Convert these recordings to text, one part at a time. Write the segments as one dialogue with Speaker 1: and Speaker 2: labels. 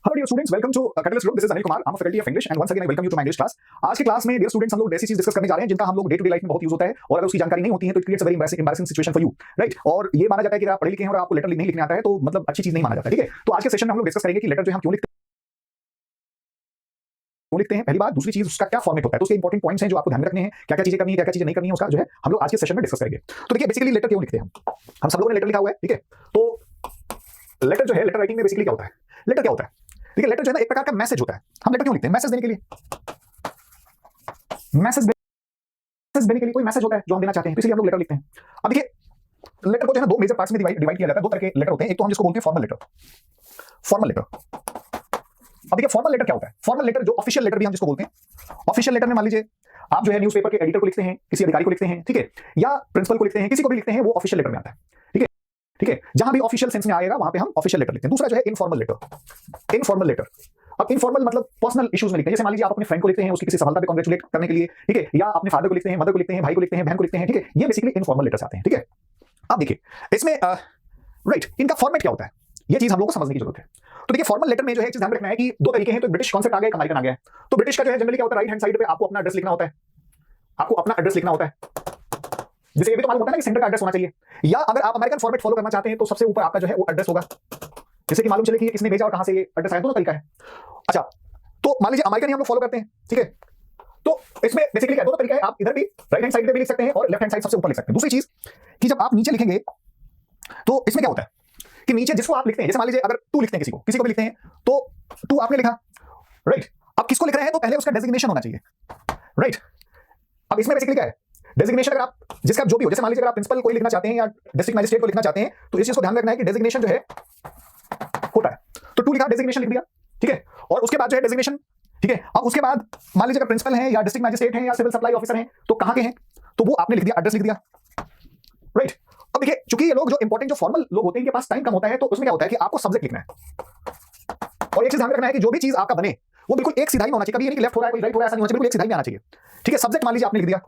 Speaker 1: Hello dear students, welcome to Catalyst group. This is Anil Kumar, I am a faculty of English and once again I welcome you to my English class. आज की class में dear students हम लोग ऐसी चीज discuss करने जा रहे हैं जिनका हम लोग डे टू डे लाइफ में बहुत यूज होता है, और अगर उसकी जानकारी नहीं होती है तो it creates a very embarrassing situation for you, right. और ये माना जाता है कि आप पढ़े लिखे हैं और आपको लेटर नहीं लिखने आता है तो मतलब अच्छी चीज नहीं माना जाता, ठीक है। तो आज के सेशन में हम लोग डिस्कस करेंगे कि लेटर जो हम क्यों लिखते हैं, पहली बात। दूसरी चीज, उसका क्या फॉर्मेट होता है, तो उसके इंपॉर्टेंट पॉइंट्स हैं जो आपको ध्यान में रखने हैं, क्या क्या चीजें करनी है, क्या क्या चीजें नहीं करनी है, उसका जो है हम लोग आज के सेशन में डिस्कस करेंगे। तो देखिए बेसिकली लेटर क्यों लिखते हैं हम सब लोगों ने लेटर लिखा हुआ है, ठीक है। तो लेटर जो है, लेटर राइटिंग में बेसिकली क्या होता है, लेटर क्या होता है, ठीक है। लेटर जो है ना एक प्रकार का मैसेज होता है। हम लेटर क्यों लिखते हैं? मैसेज देने के लिए, मैसेज देने के लिए कोई मैसेज होता है जो हम देना चाहते हैं, तो इसलिए हम लोग लेटर लिखते हैं। अब देखिए लेटर को जो है ना दो मेजर पार्ट्स में डिवाइड किया जाता है। दो तरह के लेटर होते हैं, एक तो हम जिसको बोलते हैं फॉर्मल लेटर, फॉर्मल लेटर। अब देखिए फॉर्मल लेटर क्या होता है। फॉर्मल लेटर जो ऑफिशियल लेटर भी हम जिसको बोलते हैं, ऑफिशियल लेटर में मान लीजिए आप जो है न्यूज़पेपर के एडिटर को लिखते हैं, किसी अधिकारी को लिखते हैं, ठीक है, या प्रिंसिपल को लिखते हैं, किसी को भी लिखते हैं, वो ऑफिशियल लेटर में आता है, ठीक है, ठीक है। जहां भी ऑफिशियल सेंस में आएगा वहां पे हम ऑफिशियल लेटर लिखते हैं। दूसरा जो है इनफॉर्मल लेटर, इनफॉर्मल लेटर। अब इनफॉर्मल मतलब पर्सनल इश्यूज में लिखते हैं। जैसे मान लीजिए आप अपने फ्रेंड को लिखते हैं उसकी किसी सफलता पे कांग्रेचुलेट करने के लिए, ठीक है, या अपने फादर को लिखते हैं, मदर को लिखते हैं, भाई को लिखते हैं, बहन को लिखते हैं, ठीक है। ये बेसिकली इनफॉर्मल लेटर्स आते हैं, ठीक है। अब देखिए इसमें राइट, इनका फॉर्मेट क्या होता है, ये चीज हम लोग को समझने की जरूरत है। तो देखिए फॉर्मल लेटर में जो है एक चीज ध्यान रखना है कि दो तरीके हैं। तो ब्रिटिश कॉन्सेप्ट आ गया, एक अमेरिकन आ गया है। तो ब्रिटिश का जो है जनरली क्या होता है, राइट हैंड साइड पे आपको अपना एड्रेस लिखना होता है, आपको अपना एड्रेस लिखना होता है। जैसे ये भी तो मालूम होता है ना कि सेंटर का एड्रेस होना चाहिए, या अगर आप अमेरिकन फॉर्मेट फॉलो करना चाहते हैं तो सबसे ऊपर आपका जो है वो एड्रेस होगा, जैसे कि मालूम चले कि किसने भेजा और कहां से ये एड्रेस आया, दोनों तरीका है। अच्छा, तो मान लीजिए अमेरिकन ही हम लोग फॉलो करते हैं, ठीक है। तो इसमें बेसिकली क्या, दोनों तरीका है, आप इधर भी राइट हैंड साइड पे भी लिख सकते हैं और लेफ्ट हैंड साइड सबसे ऊपर लिख सकते हैं। दूसरी चीज कि जब आप नीचे लिखेंगे तो इसमें क्या होता है कि नीचे जिसको आप लिखते हैं, जैसे मान लीजिए अगर टू लिखते हैं, किसी को भी लिखते हैं, तो टू आपने लिखा, राइट। अब किसको लिख रहे हैं तो पहले उसका डेजिग्नेशन होना चाहिए, राइट। अब इसमें बेसिकली क्या है, डेजिग्नेशन अगर आप जिसका जो भी हो, जैसे मान लीजिए अगर आप प्रिंसिपल को लिखना चाहते हैं या डिस्ट्रिक्ट मैजिस्ट्रेट को लिखना चाहते हैं, तो इस चीज को ध्यान रखना है कि डेजिग्नेशन जो है होता है। तो टू लिखा, डेजिग्नेशन लिख दिया, ठीक है। और उसके बाद जो है डेजिग्नेशन, ठीक है। अब उसके बाद मान लीजिए अगर प्रिंसिपल है या डिस्ट्रिक्ट मैजिस्ट्रेट है या सिविल सप्लाई ऑफिसर है तो कहां के हैं, तो वो आपने लिख दिया, एड्रेस लिख दिया, राइट। अब देखिए चूंकि ये लोग जो इंपॉर्टेंट जो फॉर्मल लोग होते हैं इनके पास टाइम कम होता है, तो उसमें क्या होता है कि आपको सब्जेक्ट लिखना है। और एक चीज ध्यान रखना है कि जो भी चीज आपका बने वो बिल्कुल एक सीधाई में होना चाहिए, कभी ये नहीं कि लेफ्ट हो रहा है कोई राइट हो रहा है, ऐसा नहीं होना चाहिए, बिल्कुल एक सीधाई में आना चाहिए, ठीक है। सब्जेक्ट मान लीजिए आपने लिख दिया,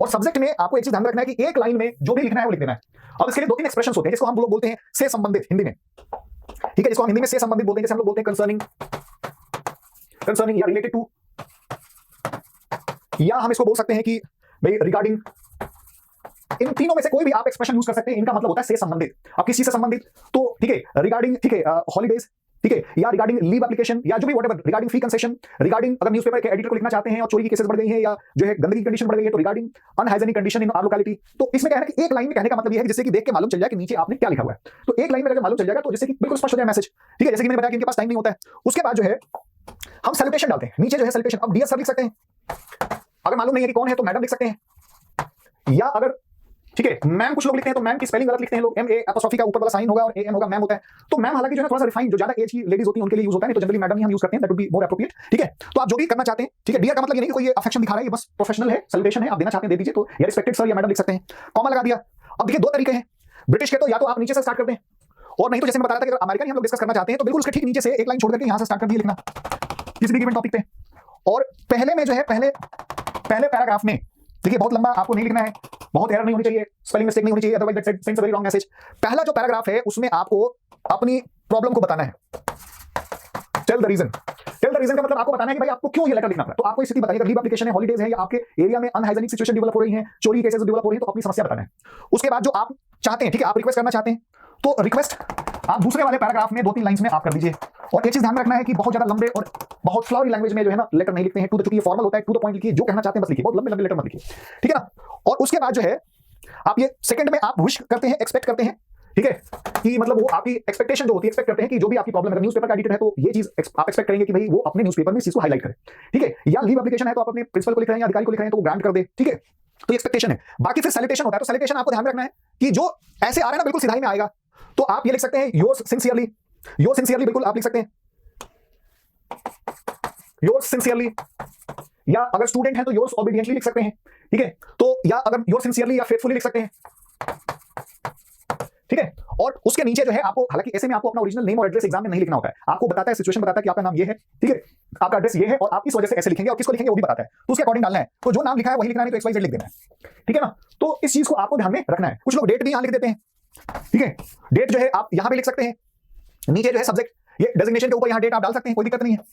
Speaker 1: और सब्जेक्ट में आपको एक चीज ध्यान रखना है कि एक लाइन में जो भी लिखना है वो लिख देना है। अब इसके लिए दो तीन एक्सप्रेशंस होते हैं जिसको हम लोग बोलते हैं से संबंधित, हिंदी में, ठीक है, जिसको हम हिंदी में से संबंधित बोलते हैं। जैसे हम लोग बोलते हैं कंसर्निंग, कंसर्निंग या रिलेटेड टू, या हम इसको बोल सकते हैं कि भाई रिगार्डिंग। इन तीनों में से कोई भी आप एक्सप्रेशन यूज कर सकते हैं, इनका मतलब होता है से संबंधित। अब किस चीज से संबंधित, तो ठीक है रिगार्डिंग, ठीक है हॉलीडेज, ठीक है, या रिगार्डिंग लीव एप्लीकेशन, या जो भी व्हाटएवर, रिगार्डिंग फी कंसेशन, रिगार्डिंग अगर न्यूज़पेपर के एडिटर को लिखना चाहते हैं और चोरी की केसेस बढ़ गई हैं या जो है गंदगी की कंडीशन बढ़ गई है तो regarding unhygienic condition in our locality. तो इसमें क्या है ना कि एक लाइन में कहने का मतलब ये है कि जिससे कि देख के मालूम चल जाए कि नीचे आपने क्या लिखा हुआ है। तो एक लाइन में अगर मालूम चल जाएगा तो जिससे कि बिल्कुल स्पष्ट हो जाए मैसेज, ठीक है। जैसे कि मैंने बताया कि इनके पास टाइम नहीं होता है। उसके बाद जो है हम सैल्यूटेशन डालते हैं, नीचे जो है सैल्यूटेशन। अब डियर सर लिख सकते हैं, अगर मालूम नहीं है कि कौन है तो मैडम लिख सकते हैं, या अगर ठीक है मैम कुछ लोग लिखते हैं तो मैम की स्पेलिंग गलत लिखते हैं लोग, एम ए एपोस्ट्रोफी का ऊपर वाला साइन होगा और ए एम होगा, मैम होता है। तो मैम हालांकि जो है थोड़ा सा रिफाइन, जो ज्यादा एज की लेडीज होती हैं उनके लिए यूज होता है, नहीं तो जनरली मैडम ही हम यूज करते हैं, that would be more appropriate, ठीक है। तो आप जो भी करना चाहते हैं, ठीक है, डियर का मतलब ये नहीं कि कोई अफेक्शन दिखा रहा है, ये बस प्रोफेशनल है, सैल्यूटेशन है, आप देना चाहते हैं दे दीजिए। तो या रिस्पेक्टेड सर या मैडम लिख सकते हैं, कॉमा लगा दिया। अब देखिए दो तरीके हैं ब्रिटिश के, तो या तो आप नीचे से स्टार्ट करते हैं, और नहीं तो जैसे मैं बता रहा था कि अगर अमेरिकन हम लोग डिस्कस करना चाहते हैं तो बिल्कुल उसके ठीक नीचे से एक लाइन छोड़ करके यहां से स्टार्ट कर दिए लिखना किसी भी गिवन टॉपिक पे। और पहले में जो है पहले पैराग्राफ में देखिए बहुत लंबा आपको नहीं लिखना है, बहुत एरर नहीं होनी चाहिए, स्पेलिंग मिस्टेक नहीं होनी चाहिए, otherwise that sends a very wrong message. पहला जो पैराग्राफ है उसमें आपको अपनी प्रॉब्लम को बताना है, tell the reason. Tell the reason का मतलब आपको बताना है कि भाई आपको क्यों ये लेटर लिखना पड़ा। तो आपको स्थिति बताइए, लीव एप्लीकेशन है, हॉलीडेज है, या आपके एरिया में अनहाइजीनिक सिचुएशन डेवलप हो रही है, चोरी केसेस डेवलप हो रही है, तो अपनी समस्या बताना है। उसके बाद जो आप चाहते हैं, ठीक है, आप रिक्वेस्ट करना चाहते हैं तो रिक्वेस्ट आप दूसरे वाले पैराग्राफ में दो तीन लाइंस में आप कर दीजिए। और एक चीज ध्यान रखना है कि बहुत ज्यादा लंबे और बहुत फ्लावरी लैंग्वेज में जो है ना लेटर नहीं लिखते हैं। टू द, चूंकि ये फॉर्मल होता है, टू द पॉइंट लिखिए, जो कहना चाहते हैं बस लिखिए, बहुत लंबे लंबे लेटर मत लिखिए, ठीक है ना। और उसके बाद जो है आप ये सेकंड में आप विश करते हैं, एक्सपेक्ट करते हैं, ठीक है, कि मतलब वो आपकी एक्सपेक्टेशन जो होती है, एक्सपेक्ट करते हैं कि जो भी आपकी प्रॉब्लम है, न्यूज़पेपर का एडिटर है तो ये चीज आप एक्सपेक्ट करेंगे कि भाई वो अपने न्यूज़पेपर में इस चीज को हाईलाइट करे, ठीक है। या लीव एप्लीकेशन है तो आप अपने प्रिंसिपल को लिख रहे हैं या अधिकारी को लिख रहे हैं तो वो ग्रांट कर दे, ठीक है। तो ये एक्सपेक्टेशन है। बाकी फिर सैल्यूटेशन होता है, तो सैल्यूटेशन आपको ध्यान रखना है कि जो ऐसे आ रहा है ना बिल्कुल सीधाई में आएगा, तो आप ये लिख सकते हैं योर्स सिंसियरली, योर्स सिंसियरली बिल्कुल आप लिख सकते हैं, योर्स सिंसियरली। या अगर स्टूडेंट है तो योर्स ओबीडिएंटली लिख सकते हैं, ठीक है। तो या अगर योर्स सिंसियरली या फेथफुली लिख सकते हैं, ठीक है। और उसके नीचे जो है आपको, हालांकि ऐसे में आपको अपना ओरिजिनल नेम और एड्रेस एग्जाम में नहीं लिखना होता है, आपको बताता है, सिचुएशन बताता है कि आपका नाम ये है, ठीक है, आपका एड्रेस ये है और आप इस वजह से ऐसे लिखेंगे और किसको लिखेंगे वो भी बताता है, तो उसके अकॉर्डिंग डालना है। तो जो नाम लिखा है वही लिखना है, तो XYZ लिख देना है, ठीक है ना। तो इस चीज को आपको ध्यान में रखना है। कुछ लोग डेट भी यहां लिख देते हैं, ठीक है, डेट जो है आप यहां पे लिख सकते हैं, नीचे जो है सब्जेक्ट, ये डेजिग्नेशन के ऊपर यहाँ डेट आप डाल सकते हैं, कोई दिक्कत नहीं है,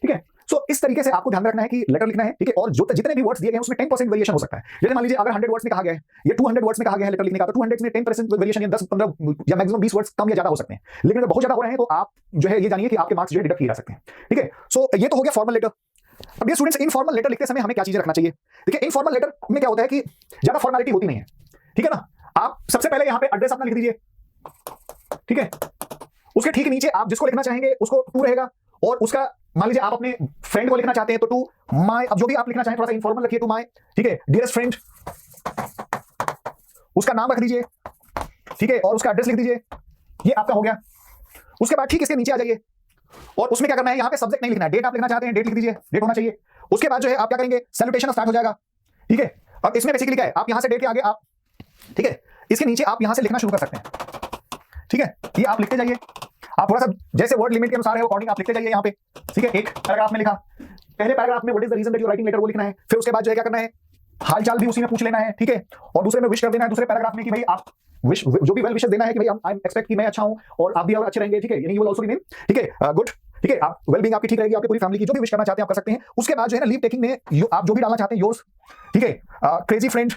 Speaker 1: ठीक है। सो इस तरीके से आपको ध्यान रखना है कि लेटर लिखना है, ठीक है। और जो जितने भी वर्ड्स दिए गए हैं उसमें 10% वेरिएशन हो सकता है। जैसे मान लीजिए अगर 100 वर्ड्स में कहा गया है या 200 वर्ड्स में कहा गया है लेटर लिखने का, तो 200 में 10% वेरिएशन या 10-15 या मैक्सिमम 20 वर्ड्स कम या ज्यादा हो सकते हैं। लेकिन अगर बहुत ज्यादा हो रहे हैं तो आप जो है ये जानिए कि आपके मार्क्स जो है डिडक्ट किए जा सकते हैं, ठीक है। सो ये तो हो गया फॉर्मल लेटर। अब ये स्टूडेंट्स, इनफॉर्मल लेटर लिखते समय हमें क्या चीजें रखना चाहिए? देखिए इनफॉर्मल लेटर में क्या होता है कि ज्यादा फॉर्मेलिटी होती नहीं है, ठीक है ना। आप सबसे पहले यहाँ पे एड्रेस अपना लिख दीजिए, ठीक है। उसके ठीक नीचे आप जिसको लिखना चाहेंगे उसको टू रहेगा, और उसका मान लीजिए आप अपने फ्रेंड को लिखना चाहते हैं तो टू माय, अब जो भी आप लिखना चाहें थोड़ा सा इनफॉर्मल रखिए, टू माय, ठीक है, डियरेस्ट फ्रेंड, उसका नाम रख दीजिए, ठीक है, और उसका एड्रेस लिख दीजिए। ये आपका हो गया। उसके बाद ठीक इसके नीचे आ जाइए और उसमें क्या करना है, यहाँ पे सब्जेक्ट नहीं लिखना है, डेट आप लिखना चाहते हैं डेट लिख दीजिए, डेट होना चाहिए। उसके बाद जो है आप क्या करेंगे, सैल्यूटेशन स्टार्ट हो जाएगा, ठीक है। अब इसमें बेसिकली क्या है, आप यहां से डेट के आगे आप, ठीक है, इसके नीचे आप यहां से लिखना शुरू कर सकते हैं, ठीक है। ये आप लिखते जाइए, आप थोड़ा सा जैसे वर्ड लिमिट के अनुसार है अकॉर्डिंग आप लिखते जाइए यहाँ पे, ठीक है। एक पैराग्राफ में लिखा, पहले पैराग्राफ में what is the reason that you writing letter वो लिखना है। फिर उसके बाद जो है क्या करना है, हाल चाल भी उसी में पूछ लेना है, ठीक है। और दूसरे में विश कर देना है दूसरे पैराग्राफ में कि भाई आप विश जो भी वेल विशेस देना है कि भाई आई एक्सपेक्ट कि मैं अच्छा हूं और आप भी और अच्छे रहेंगे, ठीक है। यानी यू विल आल्सो रिमेन, ठीक है, गुड, ठीक है। आप वेल बीइंग आपकी ठीक रहेगी, आपकी पूरी फैमिली की, जो भी विश करना चाहते हैं आप कर सकते हैं। उसके बाद जो है ना लीव टेकिंग में आप जो भी डालना चाहते हैं योर्स, ठीक है, क्रेजी फ्रेंड,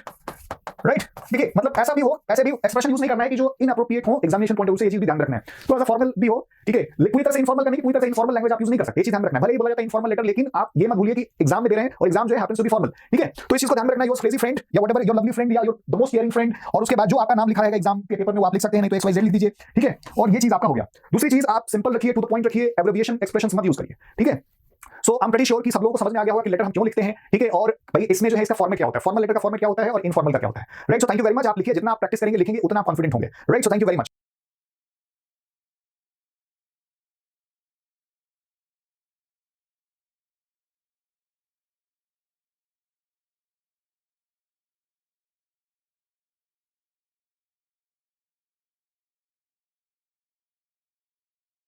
Speaker 1: राइट, ठीक है। मतलब ऐसा भी हो, ऐसे भी एक्सप्रेशन यूज नहीं करना है कि जो इनअप्रोप्रिएट हो एग्जामिनेशन पॉइंट ऑफ व्यू से, ये चीज भी ध्यान रखना है। थोड़ा सा फॉर्मल भी हो, ठीक है, पूरी तरह से इनफॉर्मल करने की, पूरी तरह से इनफॉर्मल लैंग्वेज आप यूज नहीं कर सकते, ये चीज ध्यान रखना है। भले ही बोला जाता है इनफॉर्मल लेटर, लेकिन आप ये मत भूलिए कि एग्जाम में दे रहे हैं और एग्जाम जो है हैपेंस टू बी फॉर्मल, ठीक है। तो इस चीज को ध्यान रखना, योर क्रेजी फ्रेंड या व्हाटएवर योर लवली फ्रेंड या your the most caring friend, और उसके बाद जो आपका नाम लिखा रहेगा एग्जाम के पेपर में वो आप लिख सकते हैं, नहीं तो XYZ लिख दीजिए, ठीक है। और ये चीज आपका हो गया। दूसरी चीज आप सिंपल रखिए, टू द पॉइंट रखिए, एब्रिविएशन एक्सप्रेशंस मत यूज करिए, ठीक है। सो आई एम प्रीटी श्योर कि सब लोगों को समझ में आ गया होगा कि लेटर हम क्यों लिखते हैं, ठीक है। और भाई इसमें जो है इसका फॉर्मेट क्या होता है, फॉर्मल लेटर का फॉर्मेट क्या होता है और इनफॉर्मल का क्या होता है, right. So thank you very much. आप लिखिए, जितना आप प्रैक्टिस करेंगे लिखेंगे उतना आप कॉन्फिडेंट होंगे, right. So thank you very much.